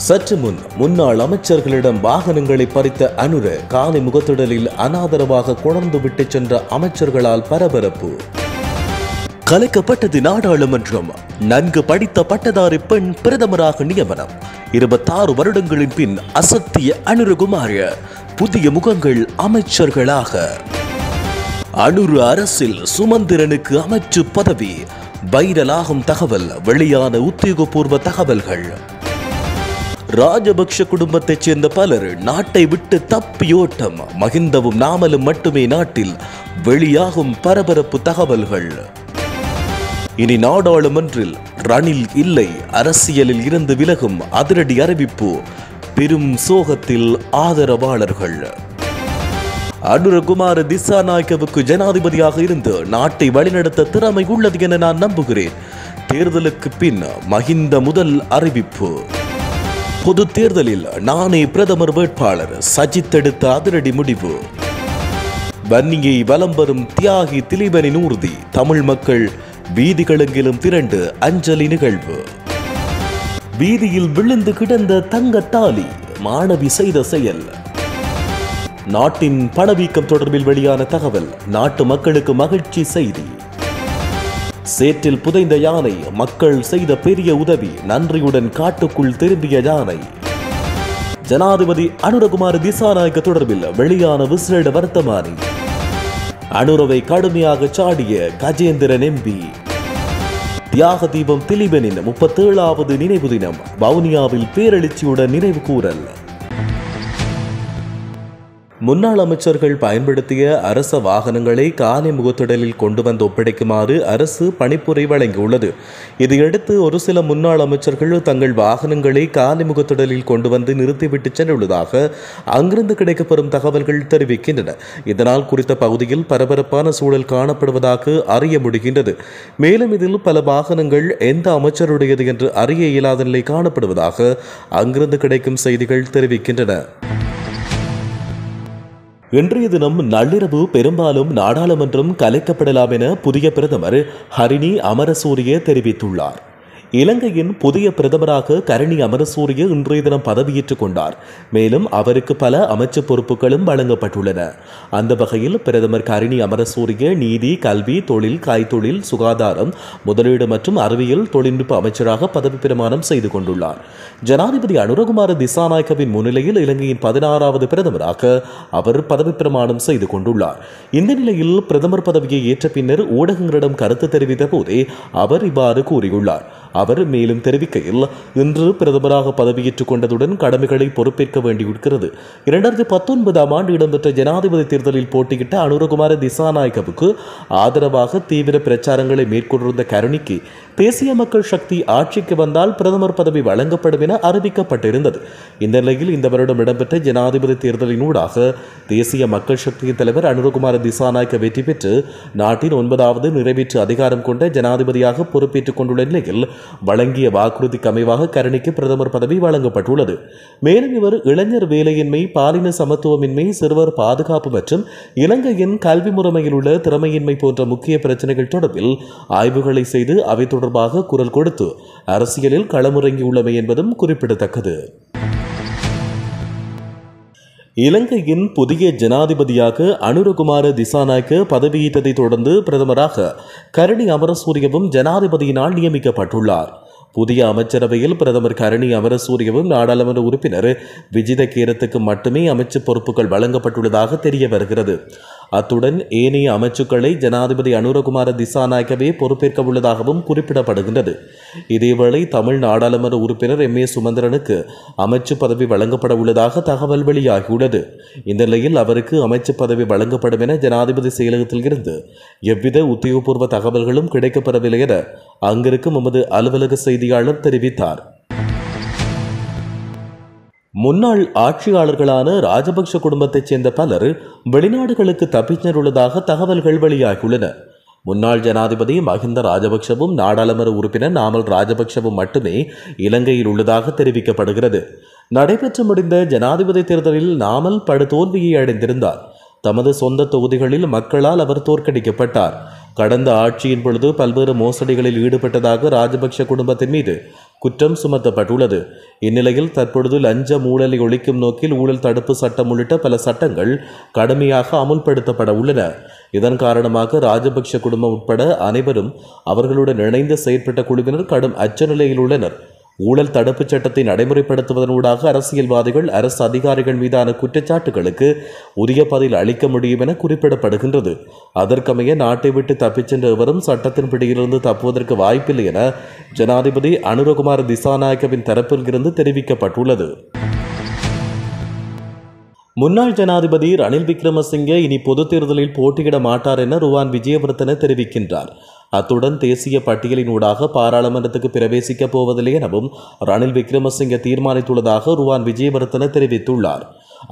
சற்று முன் முன்னாள் அமைச்சர்களிடம் வாகனங்களை பறித்த அனுர காலை முகத்திடலில் அனாதரவாக கொணர்ந்து விட்டு சென்ற அமைச்சர்களால் பரபரப்பு. கலைக்கப்பட்டது நாடாளுமன்றம். நன்கு படித்த பட்டதாரி பெண் பிரதமராக நியமனம். 26 வருடங்களின் பின் அசத்திய அனுரகுமார புதிய முகங்கள் அமைச்சர்களாக. அனுரு அரசில் சுமந்திரனுக்கு அமைச்சு பதவி. வைரலாகும் தகவல். வெளியான உத்தியோகபூர்வ தகவல்கள். ராஜபக்ஷ குடும்பத்தைச் சேர்ந்த பலர் நாட்டை விட்டு தப்பியோட்டம். மகிந்தவும் நாமலும் மட்டுமே நாட்டில். வெளியாகும் பரபரப்பு தகவல்கள். இனி நாடாளுமன்றில் ரணில் இல்லை. அரசியலில் இருந்து விலகும் அதிரடி அறிவிப்பு. பெரும் சோகத்தில் ஆதரவாளர்கள். அனுரகுமார திசாநாயக்கவுக்கு ஜனாதிபதியாக இருந்து நாட்டை வழிநடத்த திறமை உள்ளது என நான் நம்புகிறேன். தேர்தலுக்கு பின் மகிந்த முதல் அறிவிப்பு. பொது தேர்தலில் நானே பிரதமர் வேட்பாளர். சஜித் எடுத்த அதிரடி முடிவு. வன்னியை வலம் வரும் தியாகி திலீபனின் ஊர்தி. தமிழ் மக்கள் வீதிகளெங்கிலும் திரண்டு அஞ்சலி நிகழ்வு. வீதியில் விழுந்து கிடந்த தங்கத்தாலி. மாணவி செய்த செயல். நாட்டின் பணவீக்கம் தொடர்பில் வெளியான தகவல். நாட்டு மக்களுக்கு மகிழ்ச்சி செய்தி. சேற்றில் புதைந்த யானை. மக்கள் செய்த பெரிய உதவி. நன்றியுடன் காட்டுக்குள் திரும்பிய யானை. ஜனாதிபதி அனுரகுமார திசாநாயக்க தொடர்பில் வெளியான விசேட வர்த்தமானி. அனுரவை கடுமையாக சாடிய கஜேந்திரன் எம்பி. தியாக தீபம் திலீபனின் 37வது நினைவு தினம். வவுனியாவில் பேரெழுச்சியுடன் நினைவு கூறல். முன்னாள் அமைச்சர்கள் பயன்படுத்திய அரச வாகனங்களை காலை முகத்திடலில் கொண்டு வந்து ஒப்படைக்குமாறு அரசு பணிப்புரை வழங்கியுள்ளது. இதையடுத்து ஒரு சில முன்னாள் அமைச்சர்கள் தங்கள் வாகனங்களை காலை முகத்திடலில் கொண்டு வந்து நிறுத்திவிட்டு சென்றுள்ளதாக அங்கிருந்து கிடைக்கப்பெறும் தகவல்கள் தெரிவிக்கின்றன. இதனால் குறித்த பகுதியில் பரபரப்பான சூழல் காணப்படுவதாக அறிய முடிகின்றது. மேலும் இதில் பல வாகனங்கள் எந்த அமைச்சருடையது என்று அறிய இயலாத நிலை காணப்படுவதாக அங்கிருந்து கிடைக்கும் செய்திகள் தெரிவிக்கின்றன. இன்றைய தினம் நள்ளிரவு பெரும்பாலும் நாடாளுமன்றம் கலைக்கப்படலாம் என புதிய பிரதமர் ஹரிணி அமரசூரிய தெரிவித்துள்ளார். இலங்கையின் புதிய பிரதமராக கரணி அமரசூரிய இன்றைய தினம் பதவியேற்றுக் கொண்டார். மேலும் அவருக்கு பல அமைச்சு பொறுப்புகளும் வழங்கப்பட்டுள்ளன. அந்த வகையில் பிரதமர் கரணி அமரசூரிய நீதி, கல்வி, தொழில், கைத்தொழில், சுகாதாரம், முதலீடு மற்றும் அறிவியல் தொழில்நுட்ப அமைச்சராக பதவி பிரமாணம் செய்து கொண்டுள்ளார். ஜனாதிபதி அனுரகுமார திசாநாயக்கவின் முன்னிலையில் இலங்கையின் 16வது பிரதமராக அவர் பதவி பிரமாணம் செய்து கொண்டுள்ளார். இந்த நிலையில் பிரதமர் பதவியை ஏற்ற பின்னர் ஊடகங்களிடம் கருத்து தெரிவித்த போதே அவர் இவ்வாறு கூறியுள்ளார். அவர் மேலும் தெரிவிக்கையில், இன்று பிரதமராக பதவியேற்றுக் கொண்டதுடன் கடமைகளை பொறுப்பேற்க வேண்டியிருக்கிறது. 2019ஆம் ஆண்டு இடம்பெற்ற ஜனாதிபதி தேர்தலில் போட்டியிட்ட அனுரகுமார திசாநாயக்கவுக்கு ஆதரவாக தீவிர பிரச்சாரங்களை மேற்கொண்டிருந்த கருணிக்கு தேசிய மக்கள் சக்தி ஆட்சிக்கு வந்தால் பிரதமர் பதவி வழங்கப்படும் என அறிவிக்கப்பட்டிருந்தது. இந்த நிலையில் இந்த வருடம் இடம்பெற்ற ஜனாதிபதி தேர்தலினூடாக தேசிய மக்கள் சக்தியின் தலைவர் அனுரகுமார திசாநாயக்க வெற்றி பெற்று நாட்டின் 9வது நிறைவேற்று அதிகாரம் கொண்ட ஜனாதிபதியாக பொறுப்பேற்றுக் கொண்டுள்ள நிலையில் வழங்கிய வாக்குறுதிக்கு அமைவாக கருணிக்கு பிரதமர் பதவி வழங்கப்பட்டுள்ளது. மேலும் இவர் இளைஞர் வேலையின்மை, பாலின சமத்துவமின்மை, சிறுவர் பாதுகாப்பு மற்றும் இலங்கையின் கல்வி முறைமையில் உள்ள திறமையின்மை போன்ற முக்கிய பிரச்சனைகள் தொடர்பில் ஆய்வுகளை செய்து அவை தொடர்பாக குரல் கொடுத்து அரசியலில் களமிறங்கியுள்ளமை என்பதும் குறிப்பிடத்தக்கது. இலங்கையின் புதிய ஜனாதிபதியாக அனுரகுமார திசாநாயக்க பதவியேற்றதை தொடர்ந்து பிரதமராக கரணி அமரசூரியவும் ஜனாதிபதியினால் நியமிக்கப்பட்டுள்ளார். புதிய அமைச்சரவையில் பிரதமர் கரணி அமரசூரியவும் நாடாளுமன்ற உறுப்பினர் விஜித கேரத்துக்கு மட்டுமே அமைச்சு பொறுப்புகள் வழங்கப்பட்டுள்ளதாக தெரிய வருகிறது. அத்துடன் ஏனைய அமைச்சுக்களை ஜனாதிபதி அனுரகுமார திசாநாயக்கவே பொறுப்பேற்க உள்ளதாகவும் குறிப்பிடப்படுகின்றது. இதேவேளை தமிழ் நாடாளுமன்ற உறுப்பினர் எம்.ஏ. சுமந்திரனுக்கு அமைச்சு பதவி வழங்கப்பட உள்ளதாக தகவல் வெளியாகியுள்ளது. இந்த நிலையில் அவருக்கு அமைச்சு பதவி வழங்கப்படும் என ஜனாதிபதி செயலகத்தில் இருந்து எவ்வித உத்தியோகபூர்வ தகவல்களும் கிடைக்கப்பெறவில்லை என அங்கிருக்கும் எமது அலுவலக செய்தியாளர் தெரிவித்தார். முன்னாள் ஆட்சியாளர்களான ராஜபக்ஷ குடும்பத்தைச் சேர்ந்த பலர் வெளிநாடுகளுக்கு தப்பிச் சென்றுள்ளதாக தகவல்கள் வெளியாகியுள்ளன. முன்னாள் ஜனாதிபதி மஹிந்த ராஜபக்ஷவும் நாடாளுமன்ற உறுப்பினர் நாமல் ராஜபக்ஷவும் மட்டுமே இலங்கையில் உள்ளதாக தெரிவிக்கப்படுகிறது. நடைபெற்று முடிந்த ஜனாதிபதி தேர்தலில் நாமல் படுதோல்வியை அடைந்திருந்தார். தமது சொந்த தொகுதிகளில் மக்களால் அவர் தோற்கடிக்கப்பட்டார். கடந்த ஆட்சியின் பொழுது பல்வேறு மோசடிகளில் ஈடுபட்டதாக ராஜபக்ஷ குடும்பத்தின் மீது குற்றம் சுமத்தப்பட்டுள்ளது. இந்நிலையில் தற்பொழுது லஞ்ச ஊழலை ஒழிக்கும் நோக்கில் ஊழல் தடுப்பு சட்டம் உள்ளிட்ட பல சட்டங்கள் கடுமையாக அமுல்படுத்தப்பட உள்ளன. இதன் காரணமாக ராஜபக்ஷ குடும்பம் உட்பட அனைவரும் அவர்களுடன் இணைந்து செயற்பட்ட குழுவினர் கடும் அச்ச நிலையில் உள்ளனர். ஊழல் தடுப்புச் சட்டத்தை நடைமுறைப்படுத்துவதனூடாக அரசியல்வாதிகள் அரசு அதிகாரிகள் மீதான குற்றச்சாட்டுகளுக்கு உரிய பதில் அளிக்க முடியும் என குறிப்பிடப்படுகின்றது. அதற்கமைய நாட்டை விட்டு தப்பிச் சென்ற எவரும் சட்டத்தின் பிடியிலிருந்து தப்புவதற்கு வாய்ப்பில்லை என ஜனாதிபதி அனுரகுமார திசாநாயக்கவின் தரப்பில் இருந்து தெரிவிக்கப்பட்டுள்ளது. முன்னாள் ஜனாதிபதி ரணில் விக்ரமசிங்கே இனி பொதுத் தேர்தலில் போட்டியிட மாட்டார் என ருவான் விஜயவர்தன தெரிவிக்கின்றார். அத்துடன் தேசிய பட்டியலினூடாக பாராளுமன்றத்துக்கு பிரவேசிக்கப் போவதில்லை எனவும் ரணில் விக்ரமசிங்கே தீர்மானித்துள்ளதாக ருவான் விஜயவர்தன தெரிவித்துள்ளார்.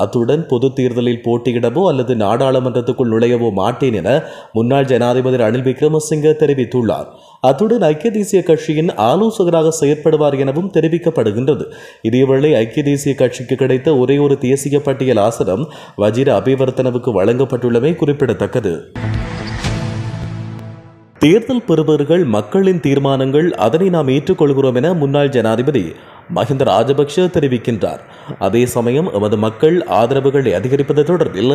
அத்துடன் பொது தேர்தலில் போட்டியிடவோ அல்லது நாடாளுமன்றத்துக்குள் நுழையவோ மாட்டேன் என முன்னாள் ஜனாதிபதி ரணில் விக்ரமசிங்கே தெரிவித்துள்ளார். அத்துடன் ஐக்கிய தேசிய கட்சியின் ஆலோசகராக செயற்படுவார் எனவும் தெரிவிக்கப்படுகின்றது. இதேவேளை ஐக்கிய தேசிய கட்சிக்கு கிடைத்த ஒரே ஒரு தேசிய பட்டியல் ஆசனம் வஜிர அபிவர்த்தனவுக்கு வழங்கப்பட்டுள்ளமை குறிப்பிடத்தக்கது. தேர்தல் பெறுபவர்கள் மக்களின் தீர்மானங்கள், அதனை நாம் ஏற்றுக்கொள்கிறோம் என முன்னாள் ஜனாதிபதி மஹிந்த ராஜபக்ஷ தெரிவிக்கின்றார். அதே சமயம் எமது மக்கள் ஆதரவுகளை அதிகரிப்பது தொடர்பில்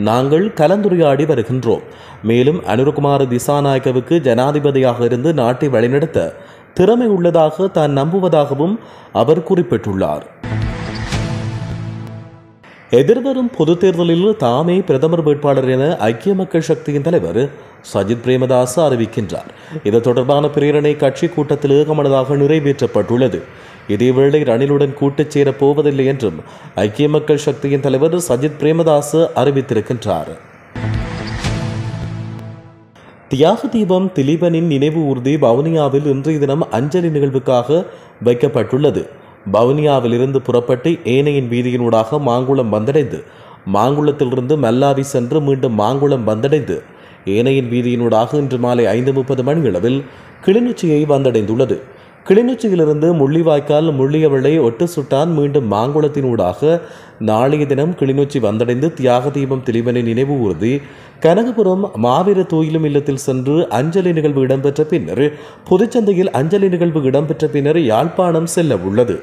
நாங்கள் கலந்துரையாடி வருகின்றோம். மேலும் அனுரகுமார திசாநாயக்கவுக்கு ஜனாதிபதியாக இருந்து நாட்டை வழிநடத்த திறமை உள்ளதாக தான் நம்புவதாகவும் அவர் குறிப்பிட்டுள்ளார். எதிர்வரும் பொதுத் தேர்தலில் தாமே பிரதமர் வேட்பாளர் என ஐக்கிய மக்கள் சக்தியின் தலைவர் சஜித் பிரேமதாச அறிவிக்கின்றார். இது தொடர்பான பிரேரணை கட்சி கூட்டத்தில் ஏகமனதாக நிறைவேற்றப்பட்டுள்ளது. இதேவேளை ரணிலுடன் கூட்டுச் சேரப் போவதில்லை என்றும் ஐக்கிய மக்கள் சக்தியின் தலைவர் சஜித் பிரேமதாச அறிவித்திருக்கின்றார். தியாக தீபம் திலீபனின் நினைவு ஊர்தி வவுனியாவில் இன்றைய தினம் அஞ்சலி நிகழ்வுக்காக வைக்கப்பட்டுள்ளது. வவுனியாவில் இருந்து புறப்பட்டு ஏனையின் வீதியினூடாக மாங்குளம் வந்தடைந்து மாங்குளத்திலிருந்து மல்லாவி சென்று மீண்டும் மாங்குளம் வந்தடைந்து ஏனையின் வீதியினூடாக இன்று மாலை 5:30 மணியளவில் கிளிநொச்சியை வந்தடைந்துள்ளது. கிளிநொச்சியிலிருந்து முள்ளிவாய்க்கால் முள்ளியவளை ஒட்டு சுட்டான் மீண்டும் மாங்குளத்தினூடாக நாளைய தினம் கிளிநொச்சி வந்தடைந்து தியாக தீபம் திலீபனின் நினைவு ஊர்தி கனகபுரம் மாவீர தூயிலும் இல்லத்தில் சென்று அஞ்சலி நிகழ்வு இடம்பெற்ற பின்னர் புதுச்சந்தையில் அஞ்சலி நிகழ்வு இடம்பெற்ற பின்னர் யாழ்ப்பாணம் செல்ல உள்ளது.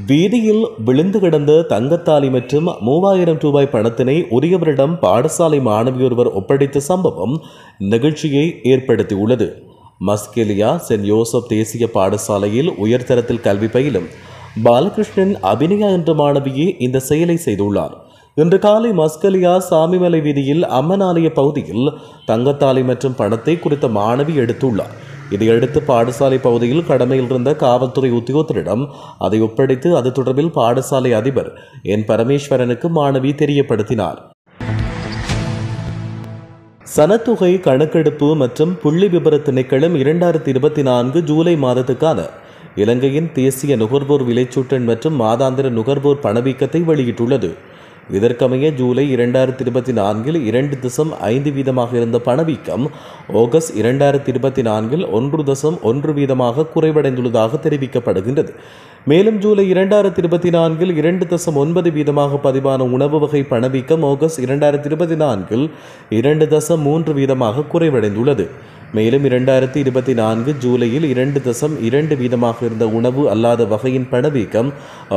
வீதியில் விழுந்து கிடந்த தங்கத்தாலி மற்றும் 3000 ரூபாய் பணத்தினை உரியவரிடம் பாடசாலை மாணவியொருவர் ஒப்படைத்த சம்பவம் நிகழ்ச்சியை ஏற்படுத்தியுள்ளது. மஸ்கெலியா சென்ட் யோசப் தேசிய பாடசாலையில் உயர்தரத்தில் கல்வி பயிலும் பாலகிருஷ்ணன் அபிநயா என்ற மாணவியே இந்த செயலை செய்துள்ளார். இன்று காலை மஸ்கலியா சாமிமலை வீதியில் அம்மன் ஆலய பகுதியில் தங்கத்தாலி மற்றும் பணத்தை குறித்த மாணவி எடுத்துள்ளார். இதையடுத்து பாடசாலை பகுதியில் கடமையில் இருந்த காவல்துறை உத்தியோகத்தரிடம் அதை ஒப்படைத்து அது தொடர்பில் பாடசாலை அதிபர் என் பரமேஸ்வரனுக்கு மாணவி தெரியப்படுத்தினார். சனத்தொகை கணக்கெடுப்பு மற்றும் புள்ளி விபர திணைக்களம் 2024 ஜூலை மாதத்துக்கான இலங்கையின் தேசிய நுகர்வோர் விலைச்சூட்டன் மற்றும் மாதாந்திர நுகர்வோர் பணவீக்கத்தை வெளியிட்டுள்ளது. இதற்கமைய ஜூலை 2024 2.5% இருந்த பணவீக்கம் ஆகஸ்ட் 2024 1.1% குறைவடைந்துள்ளதாக தெரிவிக்கப்படுகின்றது. மேலும் ஜூலை 2024 2.9% பதிவான உணவு வகை பணவீக்கம் ஆகஸ்ட் 2024 2.3% குறைவடைந்துள்ளது. மேலும் 2024 ஜூலையில் 2.2% இருந்த உணவு அல்லாத வகையின் பணவீக்கம்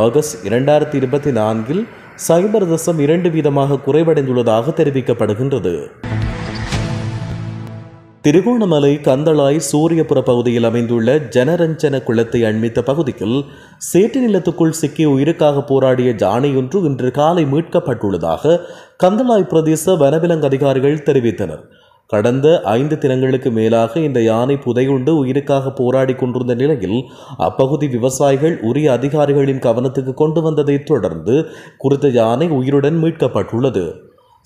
ஆகஸ்ட் 2024 0.2% குறைவடைந்துள்ளதாக தெரிவிக்கப்படுகின்றது. திருகோணமலை கந்தளாய் சூரியபுர பகுதியில் அமைந்துள்ள ஜனரஞ்சன குளத்தை அண்மித்த பகுதியில் சேட்டு நிலத்துக்குள் சிக்கி உயிருக்காக போராடிய யானை ஒன்று இன்று காலை மீட்கப்பட்டுள்ளதாக கந்தளாய் பிரதேச வனவிலங்கு அதிகாரிகள் தெரிவித்தனர். கடந்த 5 தினங்களுக்கு மேலாக இந்த யானை புதையுண்டு உயிருக்காக போராடி கொண்டிருந்த நிலையில் அப்பகுதி விவசாயிகள் உரிய அதிகாரிகளின் கவனத்துக்கு கொண்டு வந்ததை தொடர்ந்து குறித்த யானை உயிருடன் மீட்கப்பட்டுள்ளது.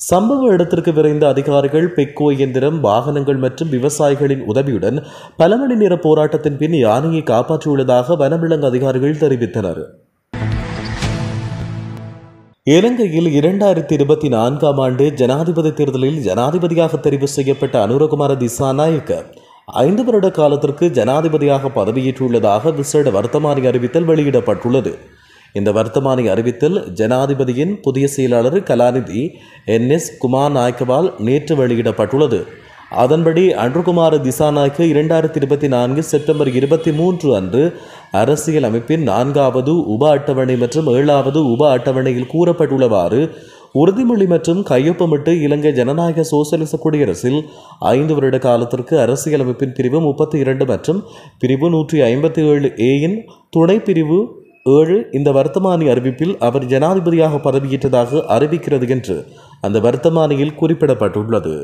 சம்பவ இடத்திற்கு விரைந்த அதிகாரிகள் பெக்கோ இயந்திரம், வாகனங்கள் மற்றும் விவசாயிகளின் உதவியுடன் பல மணி நேர போராட்டத்தின் பின் யானையை காப்பாற்றியுள்ளதாக வனவிலங்கு அதிகாரிகள் தெரிவித்தனர். இலங்கையில் 2024 ஆண்டு ஜனாதிபதி தேர்தலில் ஜனாதிபதியாக தெரிவு செய்யப்பட்ட அனுரகுமார திசாநாயக்க 5 வருட காலத்திற்கு ஜனாதிபதியாக பதவியேற்றுள்ளதாக விசேட வர்த்தமானி அறிவித்தல் வெளியிடப்பட்டுள்ளது. இந்த வர்த்தமானி அறிவித்தல் ஜனாதிபதியின் புதிய செயலாளர் கலாநிதி NS குமார் நாயக்கவால் நேற்று வெளியிடப்பட்டுள்ளது. அதன்படி அன்றுகுமார திசாநாயக்க 2024 செப்டம்பர் 23 அன்று அரசியல் அமைப்பின் 4வது உப அட்டவணை மற்றும் 7வது உப அட்டவணையில் கூறப்பட்டுள்ளவாறு உறுதிமொழி மற்றும் கையொப்பமிட்டு இலங்கை ஜனநாயக சோசலிச குடியரசில் 5 வருட காலத்திற்கு அரசியலமைப்பின் பிரிவு 32 மற்றும் பிரிவு 157A துணை பிரிவு 7 இந்த வர்த்தமானி அறிவிப்பில் அவர் ஜனாதிபதியாக பதவியேற்றதாக அறிவிக்கிறது என்று அந்த வர்த்தமானியில் குறிப்பிடப்பட்டுள்ளது.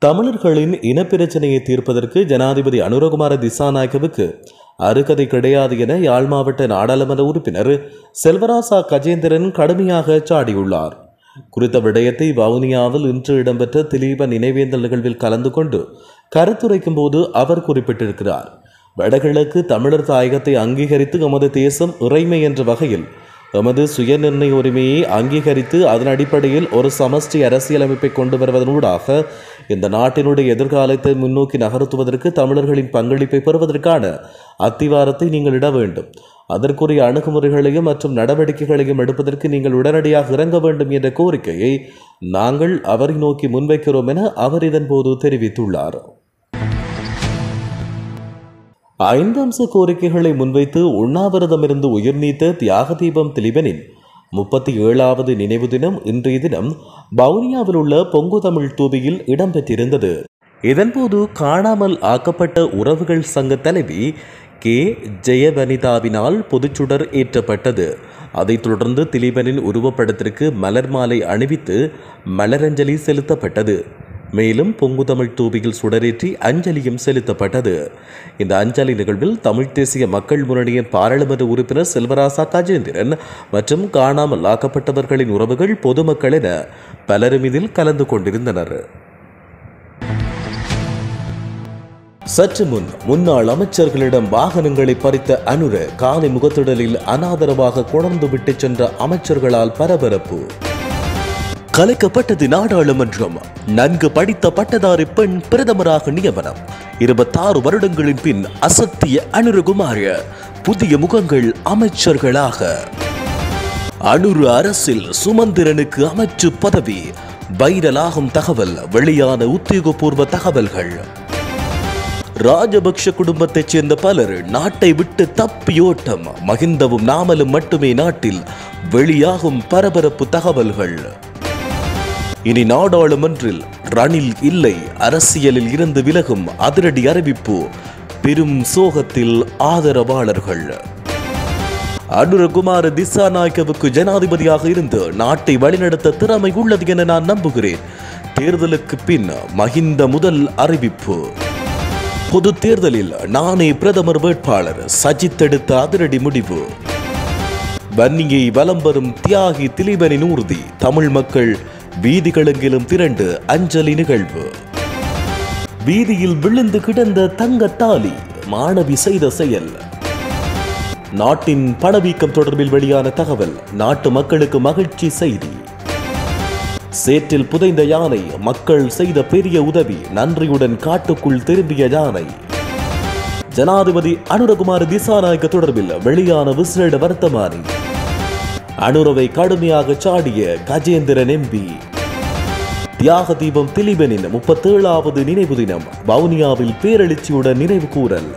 தமிழர்களின் இனப்பிரச்சனையை தீர்ப்பதற்கு ஜனாதிபதி அனுரகுமார திசாநாயக்கவுக்கு அருகதை கிடையாது என யாழ் மாவட்ட நாடாளுமன்ற உறுப்பினர் செல்வராசா கஜேந்திரன் கடுமையாக சாடியுள்ளார். குறித்த விடயத்தை வவுனியாவில் இன்று இடம்பெற்ற திலீபன் நினைவேந்தல் நிகழ்வில் கலந்து கொண்டு கருத்துரைக்கும் போது அவர் குறிப்பிட்டிருக்கிறார். வடகிழக்கு தமிழர் தாயகத்தை அங்கீகரித்து எமது தேசம் இறைமை என்ற வகையில் எமது சுயநிர்ணய உரிமையை அங்கீகரித்து அதன் அடிப்படையில் ஒரு சமஷ்டி அரசியலமைப்பை கொண்டு வருவதனூடாக இந்த நாட்டினுடைய எதிர்காலத்தை முன்னோக்கி நகர்த்துவதற்கு தமிழர்களின் பங்களிப்பை பெறுவதற்கான அத்திவாரத்தை நீங்கள் இட வேண்டும். அதற்குரிய அணுகுமுறைகளையும் மற்றும் நடவடிக்கைகளையும் எடுப்பதற்கு நீங்கள் உடனடியாக இறங்க வேண்டும் என்ற கோரிக்கையை நாங்கள் அவரை நோக்கி முன்வைக்கிறோம் என அவர் இதன்போது தெரிவித்துள்ளார். 5 அம்ச கோரிக்கைகளை முன்வைத்து உண்ணாவிரதமிருந்து உயிர் நீத்த தியாக தீபம் திலீபனின் 37வது நினைவு தினம் இன்றைய தினம் வவுனியாவில் உள்ள பொங்கு தமிழ் தூபியில் இடம்பெற்றிருந்தது. இதன்போது காணாமல் ஆக்கப்பட்ட உறவுகள் சங்க தலைவி கே ஜெயவனிதாவினால் பொதுச்சுடர் ஏற்றப்பட்டது. அதைத் தொடர்ந்து திலீபனின் உருவப்படத்திற்கு மலர் மாலை அணிவித்து மலரஞ்சலி செலுத்தப்பட்டது. மேலும் பொங்கு தமிழ் தூபியில் சுடரேற்றி அஞ்சலியும் செலுத்தப்பட்டது. இந்த அஞ்சலி நிகழ்வில் தமிழ் தேசிய மக்கள் முன்னணியின் பாராளுமன்ற உறுப்பினர் செல்வராசா கஜேந்திரன் மற்றும் காணாமல் ஆக்கப்பட்டவர்களின் உறவுகள் பொதுமக்கள் என பலரும் இதில் கலந்து கொண்டிருந்தனர். சற்று முன் முன்னாள் அமைச்சர்களிடம் வாகனங்களை பறித்த அனுர காலை முகத்திடலில் அனாதரவாக கொணர்ந்து விட்டு சென்ற அமைச்சர்களால் பரபரப்பு. கலைக்கப்பட்டது நாடாளுமன்றம். நன்கு படித்த பட்டதாரி பெண் பிரதமராக நியமனம். 26 வருடங்களின் பின் அசத்திய அனுரகுமார புதிய முகங்கள் அமைச்சர்களாக. அனுரு அரசில் சுமந்திரனுக்கு அமைச்சு பதவி. வைரலாகும் தகவல். வெளியான உத்தியோகபூர்வ தகவல்கள். ராஜபக்ஷ குடும்பத்தைச் சேர்ந்த பலர் நாட்டை விட்டு தப்பியோட்டம். மகிந்தவும் நாமலும் மட்டுமே நாட்டில். வெளியாகும் பரபரப்பு தகவல்கள். இனி நாடாளுமன்றில் ரணில் இல்லை. அரசியலில் இருந்து விலகும் அதிரடி அறிவிப்பு. பெரும் சோகத்தில் ஆதரவாளர்கள். அனுரகுமார திசாநாயக்கவுக்கு ஜனாதிபதியாக இருந்து நாட்டை வழிநடத்த திறமை உள்ளது என நான் நம்புகிறேன். தேர்தலுக்கு பின் மஹிந்த முதல் அறிவிப்பு. பொது தேர்தலில் நானே பிரதமர் வேட்பாளர். சஜித் எடுத்த அதிரடி முடிவு. வன்னியை வலம் வரும் தியாகி திலீபனின் ஊர்தி. தமிழ் மக்கள் வீதிகளெங்கிலும் திரண்டு அஞ்சலி நிகழ்வு. வீதியில் விழுந்து கிடந்த தங்கத்தாலி மாணவி செய்த செயல். நாட்டின் பணவீக்கம் தொடர்பில் வெளியான தகவல். நாட்டு மக்களுக்கு மகிழ்ச்சி செய்தி. சேற்றில் புதைந்த யானை. மக்கள் செய்த பெரிய உதவி. நன்றியுடன் காட்டுக்குள் திரும்பிய யானை. ஜனாதிபதி அனுரகுமார திசாநாயக்க தொடர்பில் வெளியான விசேட வர்த்தமானி. அனுரவை கடுமையாக சாடிய கஜேந்திரன் எம்பி. தியாக தீபம் திலீபனின் 37வது நினைவு தினம் வவுனியாவில் பேரெழுச்சியுடன் நினைவு கூறல்.